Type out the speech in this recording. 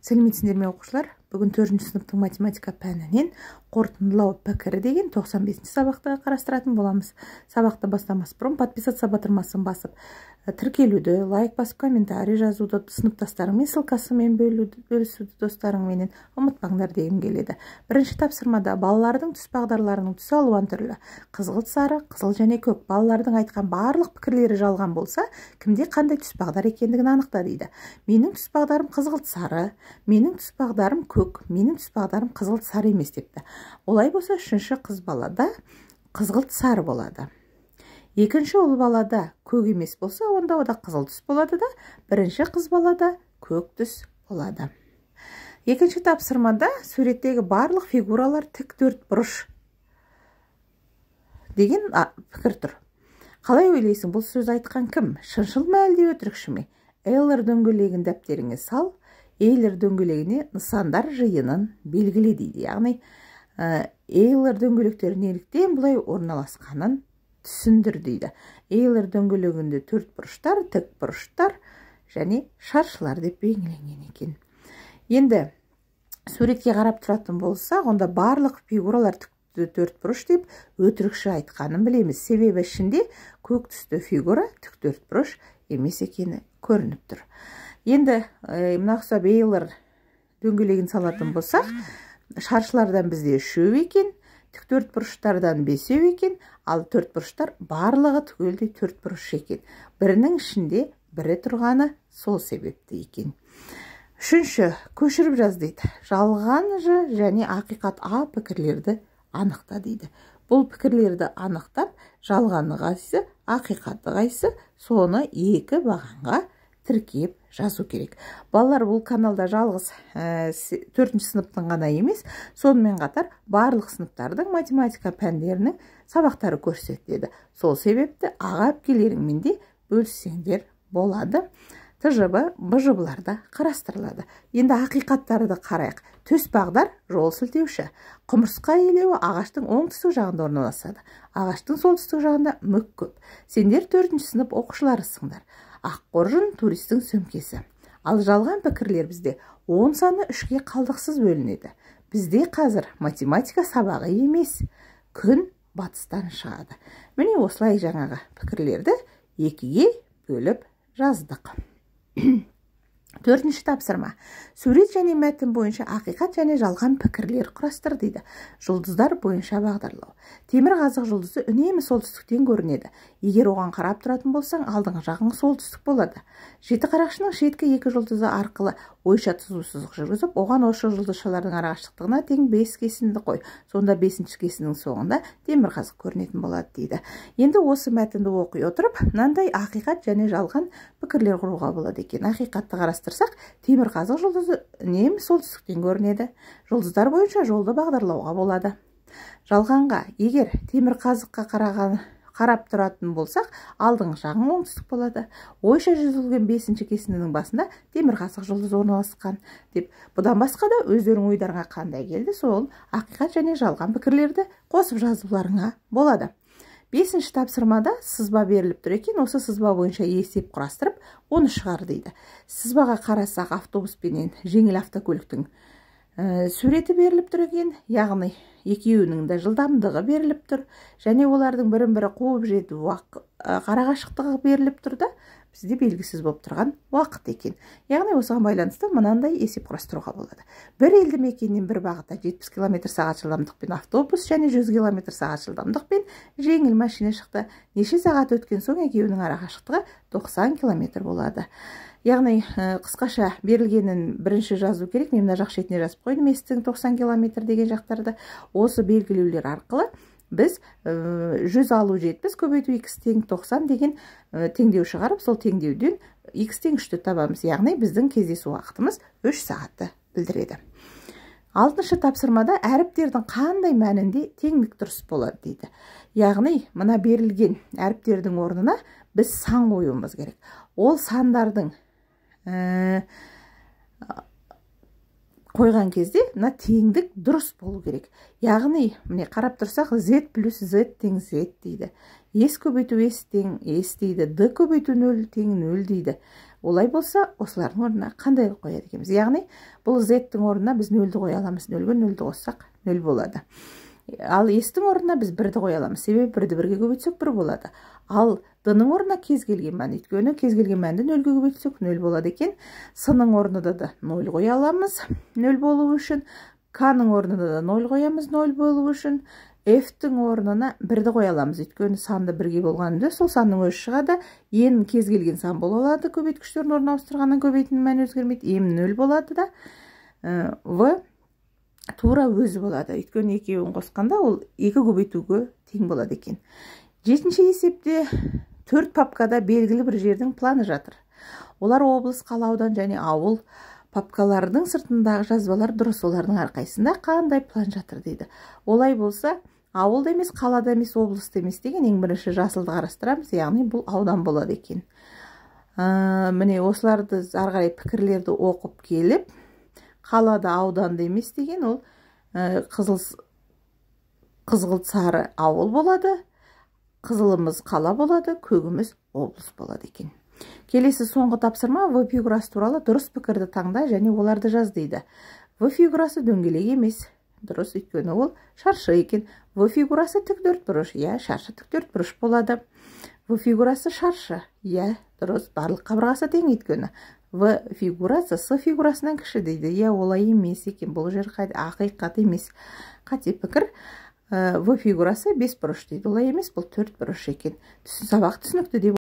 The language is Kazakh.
Сәлеметсіздер ме оқушылар? Бүгін 4-ші сыныптың математика пәнінен қорытындылау пікірі деген 95-ші сабақты қарастыратын боламыз. Сабақты бастамас бұрын подписаться батырмасын басып, тіркелуді, лайк басып, комментарий жазуды, сыныптастарыңмен ссылкасымен бөлісуді достарыңменен ұмытпаңдар дегім келеді. Бірінші тапсырмада балалардың түс бағдарларының түсі алуан түрлі. Қызғылт, сары, қызыл және көк. Балалардың айтқан барлық пікірлері жалған болса, кімде қандай түс бағдар екендігін анықта дейді. Менің түс бағдарым қызғылт, сары, менің түс бағдарым көк, менің түс бағдарым қызғылт, сары емес депті. Олай болса, үшінші қыз балада қызғылт, сары болады. Екінші ұл балада көк емес болса, онда ода қызыл түс болады да, бірінші қыз балада көк түс болады. Екінші тапсырмада суреттегі барлық фигуралар тік төртбұрыш деген пікір тұр. Қалай ойлайсың, бұл сөз айтқан кім? Шыншыл ма әлде өтірікші ме? Эйлер дөңгелегін дәптеріңе сал, Эйлер дөңгелегіне нысандар жиынын белгіле дейді. Яғни Эйлер дөңгелектері неліктен бұлай орналасқанын түсіндір дейді. Эйлер дөңгелегінде төрт бұрыштар, тік бұрыштар және шаршылар деп белгіленген екен. Енді суретке қарап тұратын болсақ, онда барлық фигуралар төрт бұрыш деп өтірікші айтқанын білеміз. Себебі ішінде көк түсті фигура тік төрт бұрыш емес екені көрініп тұр. Енді мына ұқсап Эйлер дөңгелегін салатын болсақ, шаршылардан бізде 3 екен, тік төрт бұрыштардан 5 екен, ал төрт бұрыштар барлығы түгелдей төрт бұрыш екен. Бірінің ішінде бірі тұрғаны сол себепті екен. Үшінші, көшіріп жаз дейді. Жалған ж және ақиқат а пікірлерді анықта дейді. Бұл пікірлерді анықтап, жалғаны қайсы, ақиқаты қайсы, соны екі бағанға тіркеп жазу керек. Балалар, бұл каналда жалғыз 4-ші сыныптың ғана емес, сонымен қатар барлық сыныптардың математика пәндерінің сабақтары көрсетіледі. Сол себепті аға әпкелеріңмен де бөліссеңдер болады. ТЖБ, БЖБ-ларда қарастырылады. Енді ақиқаттарды қарайық. Төс бағдар жол сілтеуші. Құмырсқа илеуі ағаштың оңтүстік жағында орналасады. Ағаштың солтүстік жағында мүк көп. Сендер 4-ші сынып оқушыларысыңдар. Аққоржын туристің сөмкесі. Ал жалған пікірлер бізде 10 саны 3-ке қалдықсыз бөлінеді. Бізде қазір математика сабағы емес, күн батыстан шығады. Міне осылай жаңағы пікірлерді 2-ге бөліп жаздық. 4-ші тапсырма. Сурет және мәтін бойынша ақиқат және жалған пікірлер құрастыр дейді. Жұлдыздар бойынша бағдарлау. Темір қазық жұлдызы үнемі солтүстіктен көрінеді. Егер оған қарап тұратын болсаң, алдыңғы жағың солтүстік болады. Жеті қарақшының шеткі екі жұлдызы арқылы ойша түзу сызық жүргізіп, оған осы жұлдызшалардың арақашықтығына тең 5 кесінді қой. Сонда 5-ші кесіннің соңында темір қазық көрінетін болады дейді. Енді осы мәтінді оқи отырып, мынандай ақиқат және жалған пікірлер құруға болады екен. Ақиқатты қарастырсақ, темір қазық жұлдызы үнемі солтүстіктен көрінеді. Жұлдыздар бойынша жолды бағдарлауға болады. Жалғанға, егер темір қазыққа қарап тұратын болсақ, алдыңғы жағың оңтүстік болады. Ойша жүзілген 5-ші кесінінің басында темір қазық жұлдызы орналасқан деп. Бұдан басқа да өздерің ойдарыңа қандай келді, сол ақиқат және жалған пікірлерді қосып жазуларыңа болады. 5-ші тапсырмада сызба беріліп тұр екен, осы сызба бойынша есеп құрастырып, оны шығар дейді. Сызбаға қарасақ, автобуспенен жеңіл автокөліктің суреті беріліп тұр екен, яғни екеуінің де жылдамдығы беріліп тұр, және олардың бірін-бірі қуып жету қарақашықтығы беріліп тұр да, бізде белгісіз болып тұрған уақыт екен. Яғни осыған байланысты мынандай есеп құрастыруға болады. Бір елді мекеннен бір бағытта 70 км/сағат жылдамдықпен автобус және 100 км/сағат жылдамдықпен жеңіл машина шықты. Неше сағат өткен соң екеуінің арақашықтығы 90 км болады. Яғни қысқаша берілгенін бірінші жазу керек. Мен мына жақ шетіне жазып қойдым, естің 90 км деген жақтарды. Осы белгілеулер арқылы біз 100 алу 70 көбейту x тең 90 деген теңдеу шығарып, сол теңдеуден x тең 3-ті табамыз. Яғни біздің кездесу уақытымыз 3 сағатты білдіреді. 6-шы тапсырмада әріптердің қандай мәнінде теңдік дұрыс болады дейді. Яғни мына берілген әріптердің орнына біз сан қоюымыз керек. Ол сандардың қойған кезде мына теңдік дұрыс болу керек. Яғни, міне қарап тұрсақ, z плюс z тең z дейді. S көбейту S тең S дейді. D көбейту 0 тең 0 дейді. Олай болса, осылардың орнына қандай қояды екенбіз? Яғни, бұл z-тің орнына біз 0-ді қоя аламыз. 0-ге 0-ді қоссақ 0 болады. Ал s-тің орнына біз 1-ді қоя аламыз. Себебі 1-ді 1-ге көбейтсек 1 болады. Ал d-ның орнына кез келген мән, өйткені кез келген мәнді 0-ге көбейтсек 0 болады екен. S-ның орнына да 0 қоя аламыз, 0 болу үшін. K-ның орнына да 0 қоямыз, 0 болу үшін. F-тің орнына 1-ді қоя аламыз, өйткені санды 1-ге болғанында сол санның өзі шығады. N кез келген сан бола алады, көбейткіштерін орнына ауыстырғаннан көбейтінің мәні өзгермейді. M 0 болады да, V тура өзі болады. Өйткені екеуін қосқанда ол 2 көбейтуге тең болады екен. 7-ші есепте 4 папкада белгілі бір жердің планы жатыр. Олар облыс, қала, аудан және ауыл папкалардың сыртындағы жазбалар дұрыс, олардың әрқайсында қандай план жатыр дейді. Олай болса, ауылда емес, қалада емес, облыста емес деген ең бірінші жасылды қарастырамыз, яғни бұл аудан болады екен. Міне осыларды ары қарай пікірлерді оқып келіп, қалада ауданды емес деген ол қызғылт сары ауыл болады, қызылымыз қала болады, көгіміз облыс болады екен. Келесі соңғы тапсырма В фигурасы туралы дұрыс пікірді таңда және оларды жаз дейді. В фигурасы дөңгелек емес, дұрыс, өйткені ол шаршы екен. В фигурасы тік төртбұрыш, шаршы тік төртбұрыш болады. В фигурасы шаршы, дұрыс, барлық қабырғасы тең өйткені. В фигурасы С фигурасынан кіші дейді. Олай емес екен, бұл жер ақиқат емес. Қате пікір. В фигурасы 5 бұрыш дейді. Олай емес, бұл 4 бұрыш екен. Сабақ түсінікті деп